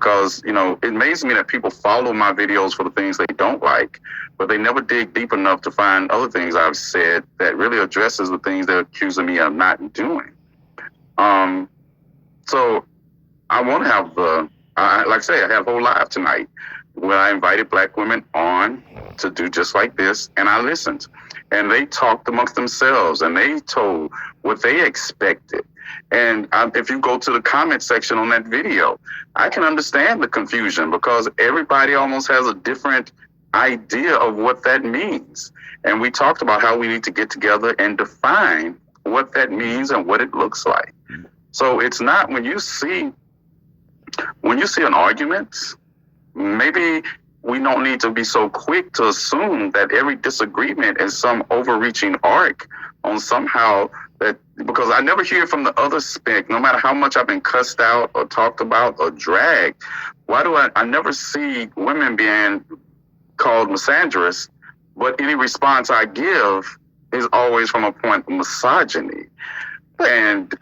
because, it amazes me that people follow my videos for the things they don't like, but they never dig deep enough to find other things I've said that really addresses the things they're accusing me of not doing. So I want to have like I say, I had a whole live tonight where I invited Black women on to do just like this, and I listened. And they talked amongst themselves, and they told what they expected. And if you go to the comment section on that video, I can understand the confusion because everybody almost has a different idea of what that means. And we talked about how we need to get together and define what that means and what it looks like. So it's not when you see an argument, maybe we don't need to be so quick to assume that every disagreement is some overreaching arc on somehow that, because I never hear from the other spec, no matter how much I've been cussed out or talked about or dragged. Why do I never see women being called misandrous, but any response I give is always from a point of misogyny. And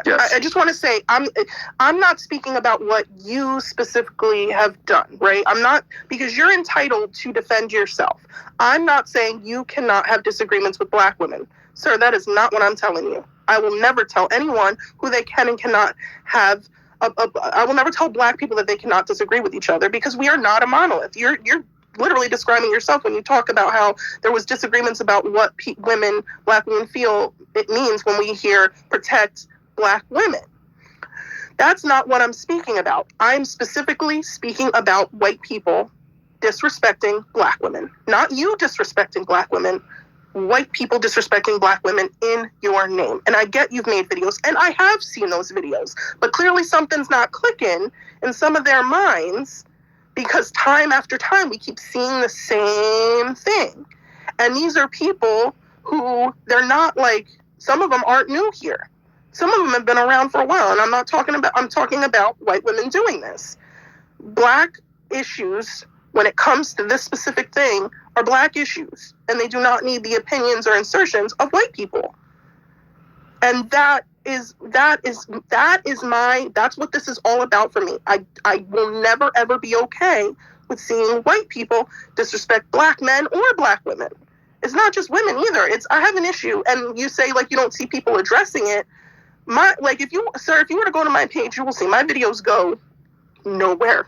yes. I just want to say, I'm not speaking about what you specifically have done, right? I'm not, because you're entitled to defend yourself. I'm not saying you cannot have disagreements with Black women. Sir, that is not what I'm telling you. I will never tell anyone who they can and cannot have, I will never tell Black people that they cannot disagree with each other, because we are not a monolith. You're literally describing yourself when you talk about how there was disagreements about what Black women feel it means when we hear protect Black women. That's not what I'm speaking about. I'm specifically speaking about white people disrespecting Black women. Not you disrespecting Black women, white people disrespecting Black women in your name. And I get you've made videos, and I have seen those videos, but clearly something's not clicking in some of their minds, because time after time we keep seeing the same thing. And these are people who, they're not like, some of them aren't new here. Some of them have been around for a while, and I'm talking about white women doing this. Black issues, when it comes to this specific thing, are Black issues, and they do not need the opinions or insertions of white people. And that's what this is all about for me. I will never ever be okay with seeing white people disrespect Black men or Black women. It's not just women either. I have an issue, and you say like you don't see people addressing it. If you were to go to my page, you will see my videos go nowhere.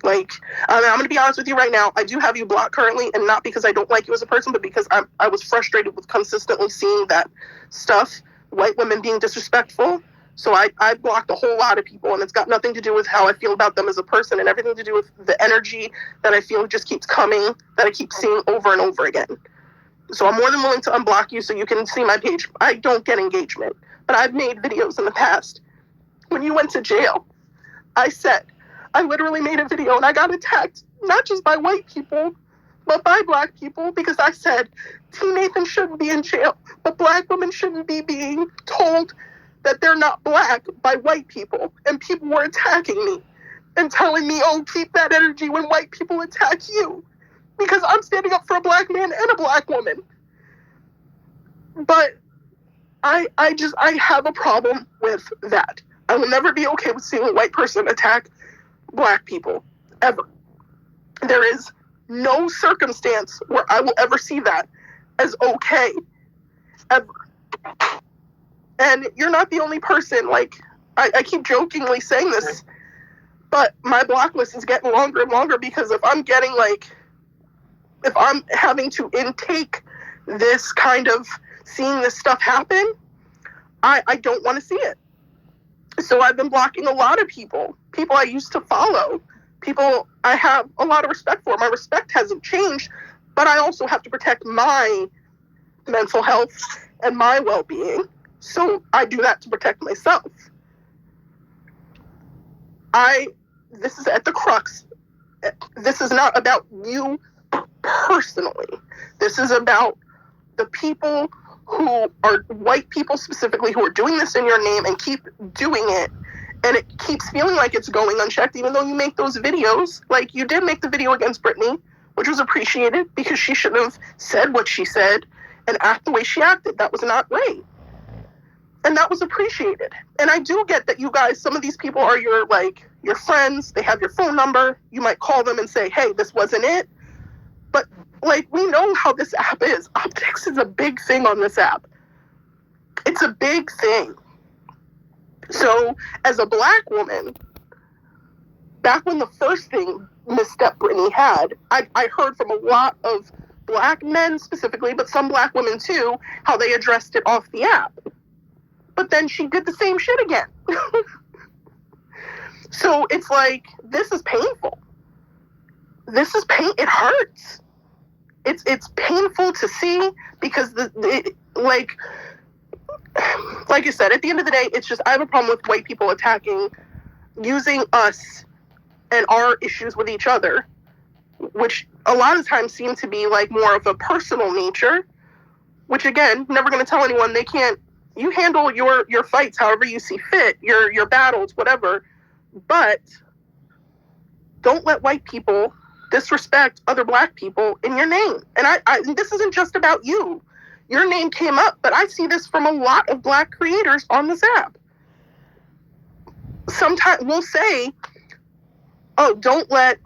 Like, I'm going to be honest with you right now. I do have you blocked currently, and not because I don't like you as a person, but because I was frustrated with consistently seeing that stuff, white women being disrespectful. So I blocked a whole lot of people, and it's got nothing to do with how I feel about them as a person, and everything to do with the energy that I feel just keeps coming, that I keep seeing over and over again. So I'm more than willing to unblock you so you can see my page. I don't get engagement, but I've made videos in the past. When you went to jail, I literally made a video and I got attacked, not just by white people, but by Black people, because I said, T. Nathan shouldn't be in jail, but Black women shouldn't be being told that they're not Black by white people. And people were attacking me and telling me, oh, keep that energy when white people attack you, because I'm standing up for a Black man and a Black woman. But I have a problem with that. I will never be okay with seeing a white person attack Black people, ever. There is no circumstance where I will ever see that as okay, ever. And you're not the only person. Like, I keep jokingly saying this, but my block list is getting longer and longer, because if I'm having to intake this kind of seeing this stuff happen, I don't want to see it. So I've been blocking a lot of people I used to follow, people I have a lot of respect for. My respect hasn't changed, but I also have to protect my mental health and my well-being. So I do that to protect myself. This is at the crux. This is not about you personally. This is about the people who are white people specifically, who are doing this in your name and keep doing it, and it keeps feeling like it's going unchecked, even though you make those videos. Like, you did make the video against Britney, which was appreciated, because she shouldn't have said what she said and act the way she acted. That was not right. And that was appreciated. And I do get that you guys, some of these people are your your friends, they have your phone number. You might call them and say, hey, this wasn't it. But like, we know how this app is. Optics is a big thing on this app. It's a big thing. So as a Black woman, back when the first thing misstep Brittany had, I heard from a lot of Black men specifically, but some Black women too, how they addressed it off the app. But then she did the same shit again. So it's like, this is painful. It hurts. It's painful to see because like I said, at the end of the day, it's just, I have a problem with white people using us and our issues with each other, which a lot of times seem to be like more of a personal nature, which again, never going to tell anyone they can't. You handle your fights however you see fit, your battles, whatever, but don't let white people disrespect other Black people in your name. And this isn't just about you. Your name came up, but I see this from a lot of Black creators on this app. Sometimes we'll say, oh, don't let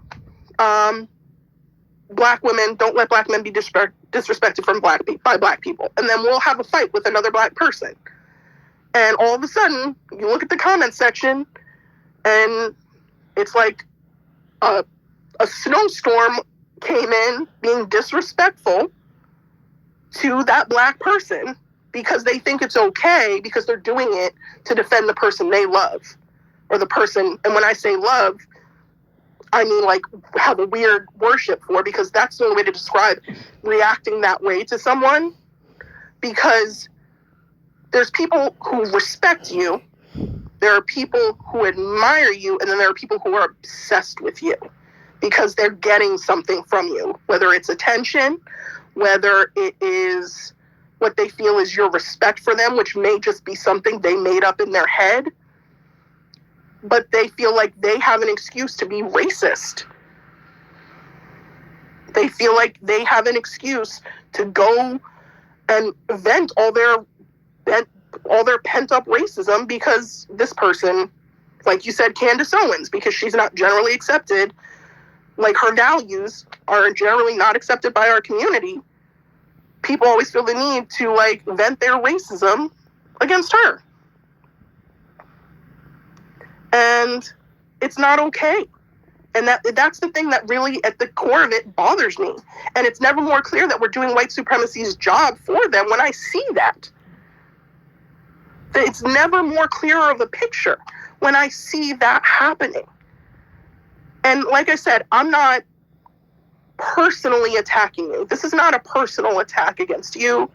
Black men be disrespected by Black people. And then we'll have a fight with another Black person. And all of a sudden, you look at the comment section, and it's like a snowstorm came in being disrespectful to that Black person because they think it's okay because they're doing it to defend the person they love. Or the person, and when I say love, I mean like have a weird worship for, because that's the only way to describe reacting that way to someone. Because there's people who respect you, there are people who admire you, and then there are people who are obsessed with you because they're getting something from you, whether it's attention, whether it is what they feel is your respect for them, which may just be something they made up in their head, but they feel like they have an excuse to be racist. They feel like they have an excuse to go and vent all their pent-up racism because this person, like you said, Candace Owens, because she's not generally accepted, like her values are generally not accepted by our community. People always feel the need to like vent their racism against her. And it's not okay. And that's the thing that really, at the core of it, bothers me. And it's never more clear that we're doing white supremacy's job for them when I see that. It's never more clearer of a picture when I see that happening. And like I said, I'm not personally attacking you. This is not a personal attack against you.